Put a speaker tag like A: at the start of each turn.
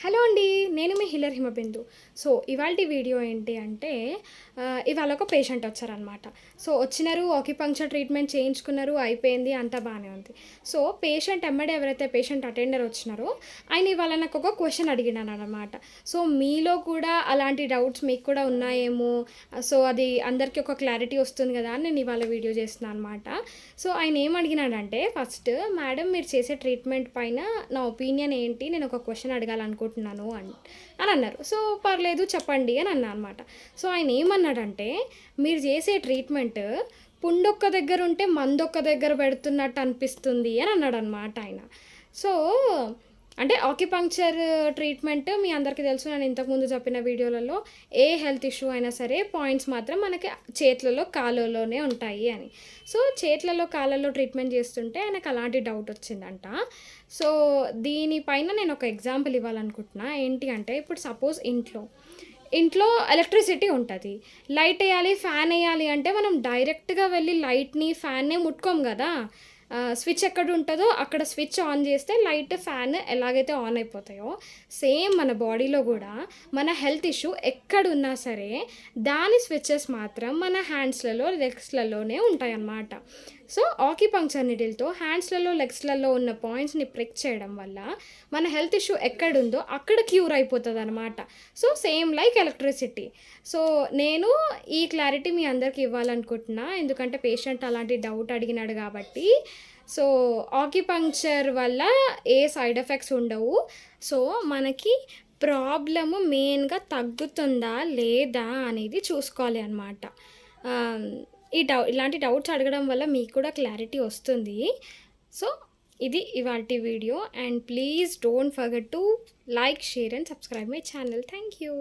A: Hello అండి. నేను మీ Hillier Himabindu. So, ఇవాల్టి వీడియో ఏంటి అంటే ఇవాళ ఒక పేషెంట్ వచ్చారనమాట. సో, వచ్చినారు ఆక్యుపంక్చర్ ట్రీట్మెంట్ చేయించుకున్నారు. అయిపోయింది. అంతా బానే ఉంది. సో, పేషెంట్ ఎమ్మడే ఎవరైతే పేషెంట్ అటెండర్ వచ్చినారో ఆయన ఇవాళ నాకు ఒక క్వెషన్ అడిగినారనమాట. సో, మీలో కూడా అలాంటి డౌట్స్ మీకు కూడా ఉన్నాయేమో, సో, అది అందరికీ ఒక క్లారిటీ వస్తుంది కదా అని నేను ఇవాళ వీడియో చేస్తున్నాను అనమాట. సో, ఆయన ఏం అడిగినాడంటే ఫస్ట్, మేడం మీరు చేసే ట్రీట్మెంట్ పైన నా ఒపీనియన్ ఏంటి, నేను ఒక క్వెషన్ అడగాలనుకుంటున్నాను అని అన్నారు. సో, పర్లేదు చెప్పండి అని అన్నా అనమాట. సో, ఆయన ఏమన్నాడంటే, మీరు చేసే ట్రీట్మెంట్ పుండొక్క దగ్గర ఉంటే మందొక్క దగ్గర పెడుతున్నట్టు అనిపిస్తుంది అని అన్నాడనమాట ఆయన. సో, అంటే ఆక్యుపంక్చర్ ట్రీట్మెంట్ మీ అందరికీ తెలుసు. నేను ఇంతకుముందు చెప్పిన వీడియోలలో ఏ హెల్త్ ఇష్యూ అయినా సరే పాయింట్స్ మాత్రం మనకి చేతులలో, కాళ్ళలోనే ఉంటాయి అని. సో, చేతులలో, కాళ్ళలో ట్రీట్మెంట్ చేస్తుంటే ఆయనకు అలాంటి డౌట్ వచ్చిందంట. సో, దీనిపైన నేను ఒక ఎగ్జాంపుల్ ఇవ్వాలనుకుంటున్నా. ఏంటి అంటే ఇప్పుడు సపోజ్ ఇంట్లో ఎలక్ట్రిసిటీ ఉంటది. లైట్ ఎయ్యాలి, ఫ్యాన్ ఎయ్యాలి అంటే మనం డైరెక్ట్‌గా వెళ్లి లైట్‌ని, ఫ్యాన్‌ని ముట్టుకోము గదా! స్విచ్ ఎక్కడుంటదో అక్కడ స్విచ్ ఆన్ చేస్తే లైట్, ఫ్యాన్ ఎలాగైతే ఆన్ అయిపోతాయో, సేమ్ మన బాడీలో గూడా మన హెల్త్ ఇష్యూ ఎక్కడున్నా సరే దాని స్విచెస్ మాత్రం మన హ్యాండ్స్‌లలో, లెగ్స్‌లలోనే ఉంటాయన్నమాట. సో, ఆక్యుపంక్చర్ నీడిల్‌తో హ్యాండ్స్‌లలో, లెగ్స్‌లలో ఉన్న పాయింట్స్‌ని ప్రిక్ చేయడం వల్ల మన హెల్త్ ఇష్యూ ఎక్కడుందో అక్కడ క్యూర్ అయిపోతదనమాట. So, same like electricity. So, నేను ఈ క్లారిటీ మీ అందరికి ఇవ్వాలనుకుంటున్నా. ఎందుకంటే పేషెంట్ అలాంటి డౌట్ అడిగినాడు కాబట్టి. సో, ఆక్యుపంక్చర్ వల్ల ఏ సైడ్ ఎఫెక్ట్స్ ఉండవు. సో, మనకి ప్రాబ్లము మెయిన్‌గా తగ్గుతుందా లేదా అనేది చూసుకోవాలి అనమాట. ఆహ్, ఇలాంటి డౌట్స్ అడగడం వల్ల మీకు కూడా క్లారిటీ వస్తుంది. సో, ఇది ఇవాల్టి video. And please don't forget to like, share and subscribe my channel. Thank you.